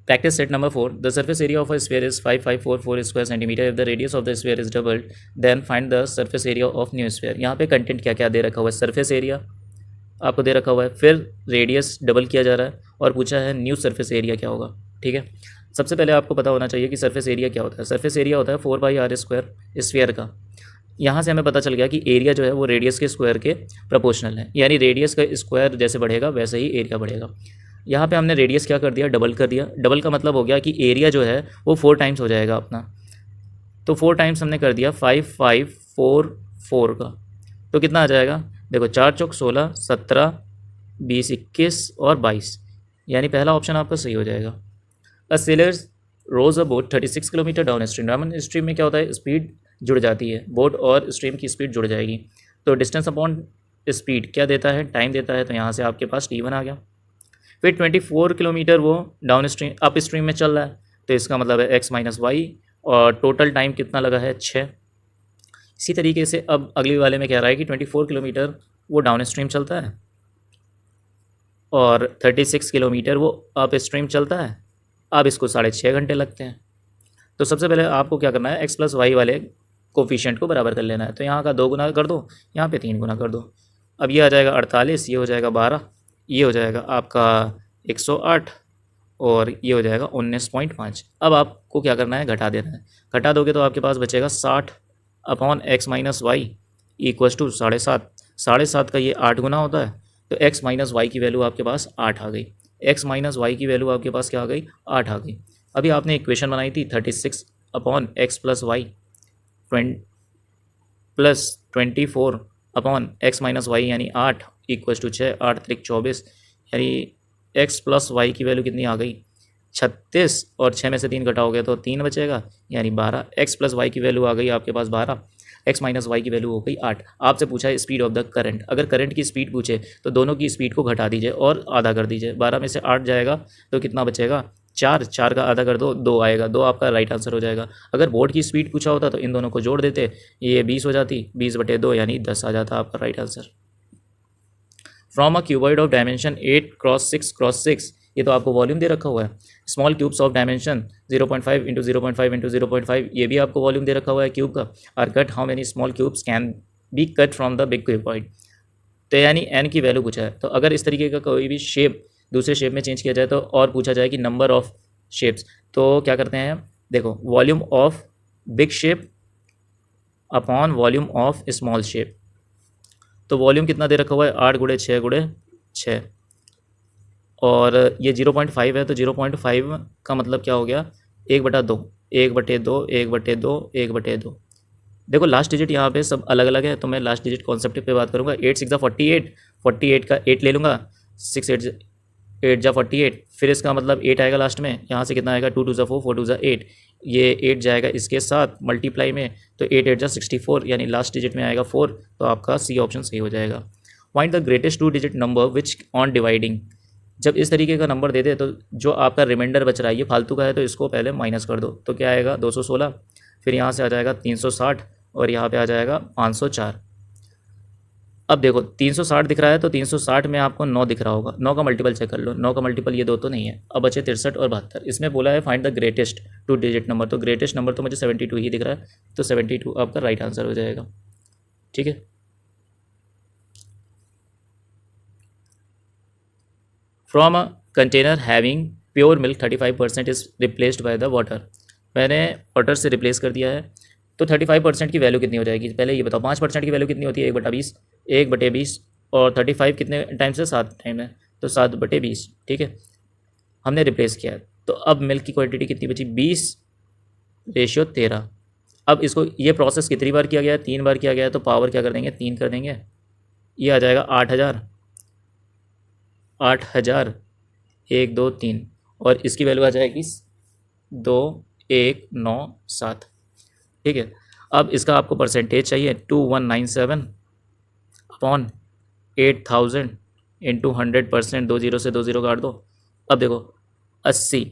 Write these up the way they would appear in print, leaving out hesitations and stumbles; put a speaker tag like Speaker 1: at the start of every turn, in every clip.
Speaker 1: Practice set number 4. The surface area of a sphere is 5544 square centimeter. If the radius of the sphere is doubled, then find the surface area of new sphere. यहाँ पे content क्या क्या दे रखा हुआ है, surface area आपको दे रखा हुआ है, फिर रेडियस डबल किया जा रहा है और पूछा है न्यू सरफेस एरिया क्या होगा। ठीक है, सबसे पहले आपको पता होना चाहिए कि सरफेस एरिया क्या होता है। सरफेस एरिया होता है 4/r² स्फीयर का। यहाँ से हमें पता चल गया कि एरिया जो है वो रेडियस के स्क्वायर के प्रोपोर्शनल है, यानी रेडियस का स्क्वायर जैसे बढ़ेगा वैसे ही एरिया बढ़ेगा। यहाँ पे हमने रेडियस क्या कर दिया, डबल कर दिया। डबल का मतलब हो गया कि एरिया जो है वो 4 टाइम्स हो जाएगा अपना, तो 4 टाइम्स हमने कर दिया 5544 का, तो कितना आ जाएगा, देखो 4 चौक 16, 17, 20, 21 और 22, यानी पहला ऑप्शन आपका सही हो जाएगा। A sailor rows a boat 36 kilometre downstream. Downstream में क्या होता है, स्पीड जुड़ जाती है, बोट और स्ट्रीम की स्पीड जुड़ जाएगी, तो डिस्टेंस अपॉन स्पीड क्या देता है, टाइम देता है, तो यहाँ से आपके पास T1 आ गया। फिर 24 किलोमीटर वो डाउन स्ट्रीम अप स्ट्रीम में चल रहा है, तो इसका मतलब है x माइनस वाई, और टोटल टाइम कितना लगा है, 6। इसी तरीके से अब अगली वाले में कह रहा है कि 24 किलोमीटर वो डाउन स्ट्रीम चलता है और 36 किलोमीटर वो अप स्ट्रीम चलता है। अब इसको 6.5 घंटे लगते हैं। तो सबसे पहले आपको क्या करना है, x प्लस वाई वाले कोफिशिएंट को बराबर कर लेना है। तो यहाँ का 2 गुना कर दो, यहाँ पे 3 गुना कर दो। अब ये आ जाएगा 48, ये हो जाएगा 12, ये हो जाएगा आपका 108 और ये हो जाएगा 19.5। अब आपको क्या करना है, घटा देना है। घटा दोगे तो आपके पास बचेगा 60 upon x minus y equals to 7.5। 7.5 का ये 8 गुना होता है, तो x माइनस वाई की वैल्यू आपके पास 8 आ गई। x माइनस वाई की वैल्यू आपके पास क्या आ गई, 8 आ गई। अभी आपने इक्वेशन बनाई थी 36 upon x plus y plus 24 upon x minus y यानी 8 इक्वस टू 6, 8 त्रिक 24, यानी x प्लस वाई की वैल्यू कितनी आ गई, 36, और 6 में से 3 घटाओगे तो 3 बचेगा, यानी 12। x प्लस वाई की वैल्यू आ गई आपके पास 12, x माइनस वाई की वैल्यू हो गई 8। आपसे पूछा है स्पीड ऑफ द करंट। अगर करंट की स्पीड पूछे तो दोनों की स्पीड को घटा दीजिए और आधा कर दीजिए। 12 में से 8 जाएगा तो कितना बचेगा, 4। 4 का आधा कर दो, 2 आएगा, 2 आपका राइट आंसर हो जाएगा। अगर बोर्ड की स्पीड पूछा होता तो इन दोनों को जोड़ देते, ये 20 हो जाती, 20/2 यानी 10 आ जाता आपका right answer. From a cuboid of dimension 8x6x6, ये तो आपको वॉल्यूम दे रखा हुआ है। Small cubes of dimension 0.5 into 0.5 into 0.5, ये भी आपको वॉल्यूम दे रखा हुआ है क्यूब का। Are cut, how many small cubes can be cut from the big cuboid, तो यानी n की वैल्यू पूछा है। तो अगर इस तरीके का कोई भी शेप दूसरे शेप में चेंज किया जाए तो, और पूछा जाए कि नंबर ऑफ शेप्स, तो क्या करते हैं, देखो volume of big shape upon volume of small shape. तो वॉल्यूम कितना दे रखा हुआ है, 8 गुणे 6 गुणे 6, और ये 0.5 है, तो 0.5 का मतलब क्या हो गया, 1/2, 1/2, 1/2, 1/2। देखो लास्ट डिजिट यहाँ पे सब अलग अलग है, तो मैं लास्ट डिजिट कॉन्सेप्ट पे बात करूँगा। 8 6 48, 48 का 8 ले लूँगा, 6 8 जा 48, फिर इसका मतलब 8 आएगा लास्ट में। यहाँ से कितना आएगा, 2 2 4, 4 2 8, ये 8 जाएगा इसके साथ मल्टीप्लाई में, तो 8 8 जा 64, यानी लास्ट डिजिट में आएगा 4, तो आपका सी ऑप्शन सही हो जाएगा। Find the greatest 2 digit number which on dividing. जब इस तरीके का नंबर दे दे तो जो आपका रिमाइंडर बच रहा है ये फालतू का है, तो इसको पहले माइनस कर दो, तो क्या आएगा 216, फिर यहाँ से आ जाएगा 360 और यहाँ पे आ जाएगा 504। अब देखो 360 दिख रहा है, तो 360 में आपको 9 दिख रहा होगा, 9 का मल्टीपल चेक कर लो, 9 का मल्टीपल ये 2 तो नहीं है। अब बचे 63 और 72। इसमें बोला है find the greatest 2 digit number, तो ग्रेटेस्ट नंबर तो मुझे 72 ही दिख रहा है, तो 72 आपका राइट आंसर हो जाएगा। ठीक है, from a container having pure milk 35% is replaced by the water. मैंने वाटर से रिप्लेस कर दिया है, तो 35% की वैल्यू कितनी हो जाएगी, पहले ये बताओ। 5% की वैल्यू कितनी होती है, 1/20, 1/20, और 35 कितने टाइम से, 7 टाइम है, तो 7/20। ठीक है, हमने रिप्लेस किया है, तो अब मिल्क की क्वांटिटी कितनी बची, 20/13। अब इसको ये प्रोसेस कितनी बार किया गया है, 3 बार किया गया है, तो पावर क्या कर देंगे, 3 कर देंगे, ये आ जाएगा 8000, 8000, 1 2 3, और इसकी वैल्यू आ जाएगी 2197। ठीक है, अब इसका आपको परसेंटेज चाहिए, 2197 अपॉन 8000 इंटू 100%, 2 0 से 2 0 काट दो। अब देखो 80,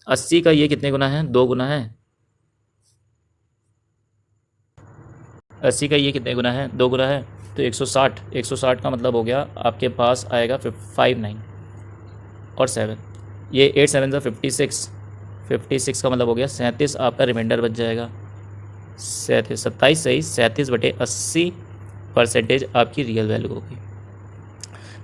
Speaker 1: 80 का ये कितने गुना है, 2 गुना है। 80 का ये कितने गुना है, 2 गुना है, तो 160, 160 का मतलब हो गया आपके पास आएगा 59 और 7, ये 8 7 ज़ा 56, 56 का मतलब हो गया 37, आपका रिमाइंडर बच जाएगा 37, 27 सही, 37/80% आपकी रियल वैल्यू होगी।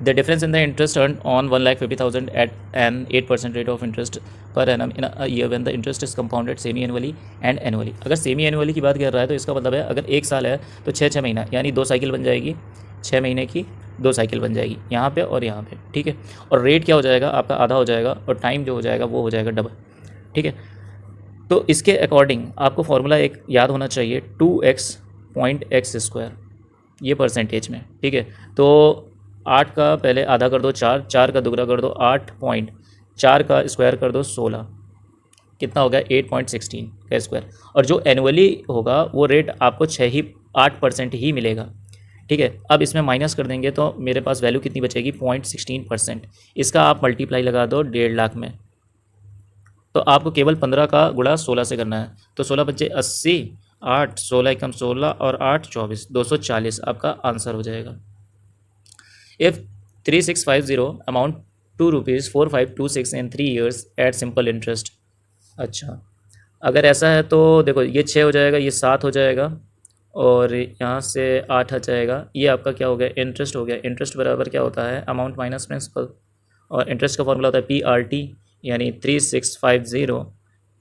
Speaker 1: The difference in the interest earn on 1,50,000 at an 8% rate of interest per annum in a year when the interest is compounded semi annually and annually. अगर सेमी एनुअली की बात कर रहा है तो इसका मतलब है अगर 1 साल है तो 6 महीना यानी 2 साइकिल बन जाएगी, 6 महीने की 2 साइकिल बन जाएगी यहाँ पे और यहाँ पे, ठीक है। और रेट क्या हो जाएगा आपका, आधा हो जाएगा, और टाइम जो हो जाएगा वो हो जाएगा डबल, ठीक है। तो इसके अकॉर्डिंग आपको फॉर्मूला एक याद होना चाहिए 2x.x², ये परसेंटेज में, ठीक है। तो 8 का पहले आधा कर दो 4, 4 का दुगना कर दो 8 पॉइंट, 4 का स्क्वायर कर दो 16, कितना हो गया 8.16 का स्क्वायर। और जो एनुअली होगा वो रेट आपको 8% ही मिलेगा, ठीक है। अब इसमें माइनस कर देंगे तो मेरे पास वैल्यू कितनी बचेगी 0.16%। इसका आप मल्टीप्लाई लगा दो 1.5 लाख में, तो आपको केवल 15 का गुणा 16 से करना है। तो 16 बच्चे 80, 8 16 एकम 16 और 8 24, 240 आपका आंसर हो जाएगा। इफ़ 3650 अमाउंट ₹2 4526 इन 3 years एट सिंपल इंटरेस्ट। अच्छा, अगर ऐसा है तो देखो ये 6 हो जाएगा, ये 7 हो जाएगा और यहाँ से 8 आ जाएगा, ये आपका क्या हो गया इंटरेस्ट हो गया। इंटरेस्ट बराबर क्या होता है अमाउंट माइनस प्रिंसिपल, और इंटरेस्ट का फॉर्मूला होता है PRT यानी 3650,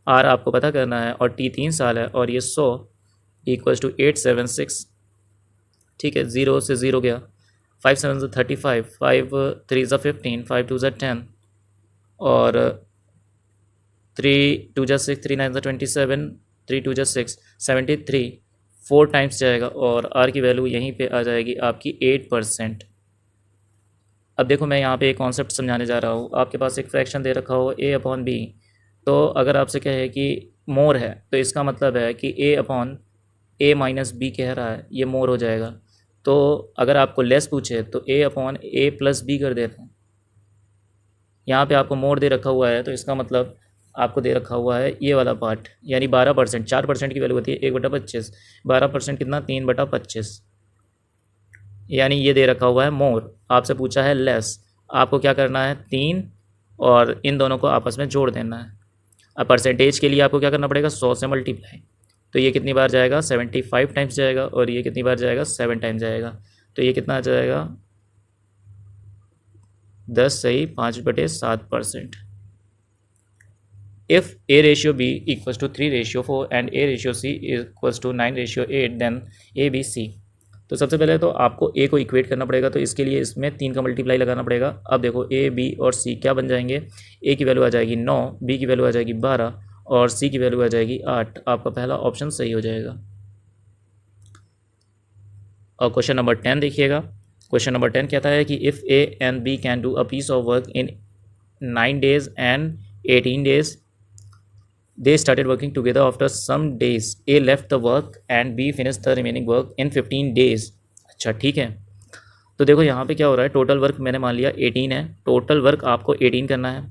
Speaker 1: आर आपको पता करना है और टी 3 साल है और ये 100 = 876, ठीक है। 0 से 0 गया, 5 7 35, 5 3 15, 5 2 10 और 3 2 6, 3 9 27, 3 2 6 73, 4 टाइम्स जाएगा और आर की वैल्यू यहीं पे आ जाएगी आपकी 8%। अब देखो मैं यहाँ पे एक कॉन्सेप्ट समझाने जा रहा हूँ। आपके पास एक फ्रैक्शन दे रखा हो A/B, तो अगर आपसे कहे कि मोर है तो इसका मतलब है कि A/A - B कह रहा है, ये मोर हो जाएगा। तो अगर आपको लेस पूछे तो A/A+B कर देते हैं। यहाँ पे आपको मोर दे रखा हुआ है तो इसका मतलब आपको दे रखा हुआ है ये वाला पार्ट, यानी 12%, 4% की वैल्यू होती है 1/25, 12% कितना 3/25, यानी ये दे रखा हुआ है मोर, आपसे पूछा है लेस। आपको क्या करना है 3 और इन दोनों को आपस में जोड़ देना है। अब परसेंटेज के लिए आपको क्या करना पड़ेगा 100 से मल्टीप्लाई, तो ये कितनी बार जाएगा 75 टाइम्स जाएगा और ये कितनी बार जाएगा 7 टाइम्स जाएगा, तो ये कितना जाएगा 10 सही 5/7%। If A/B = 3/4 and A/C = 9/8 then ABC। तो सबसे पहले तो आपको A को इक्वेट करना पड़ेगा, तो इसके लिए इसमें 3 का मल्टीप्लाई लगाना पड़ेगा। अब देखो A, B और C क्या बन जाएंगे, A की वैल्यू आ जाएगी 9, B की वैल्यू आ जाएगी 12 और C की वैल्यू आ जाएगी 8। आपका पहला ऑप्शन सही हो जाएगा। और क्वेश्चन नंबर 10 देखिएगा। क्वेश्चन नंबर 10 कहता है कि if A and B can do a piece of work in 9 days and 18 days, they started working together. After some days A left the work and B finished the remaining work in 15 days। अच्छा ठीक है, तो देखो यहाँ पे क्या हो रहा है, टोटल वर्क मैंने मान लिया 18 है, टोटल वर्क आपको 18 करना है।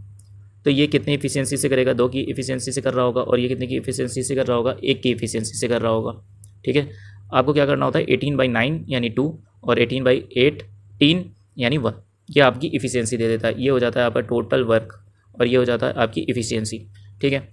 Speaker 1: तो ये कितनी इफिशियंसी से करेगा, 2 की इफिशियंसी से कर रहा होगा, और ये कितने की इफिशियंसी से कर रहा होगा, 1 की इफिशियंसी से कर रहा होगा, ठीक है। आपको क्या करना होता है 18/9 यानी 2 और 18/18 यानी 1, ये आपकी इफिशियंसी दे देता है। ये हो जाता है आपका टोटल वर्क और ये हो जाता है आपकी इफिशियंसी, ठीक है।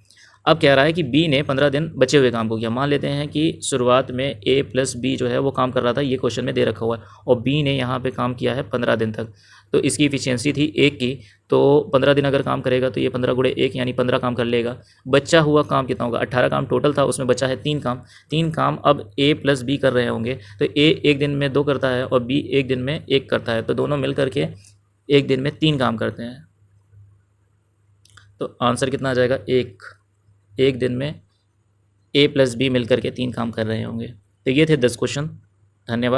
Speaker 1: अब कह रहा है कि बी ने 15 दिन बचे हुए काम को किया। मान लेते हैं कि शुरुआत में A+B जो है वो काम कर रहा था, ये क्वेश्चन में दे रखा हुआ है, और बी ने यहाँ पे काम किया है 15 दिन तक, तो इसकी इफिशियंसी थी 1 की। तो 15 दिन अगर काम करेगा तो ये 15 × 1 यानी 15 काम कर लेगा। बचा हुआ काम कितना होगा, 18 काम टोटल था, उसमें बचा है 3 काम। 3 काम अब A+B कर रहे होंगे, तो A एक दिन में 2 करता है और B एक दिन में 1 करता है, तो दोनों मिल करके एक दिन में 3 काम करते हैं। तो आंसर कितना आ जाएगा, एक दिन में A+B मिलकर के 3 काम कर रहे होंगे। तो ये थे 10 क्वेश्चन। धन्यवाद।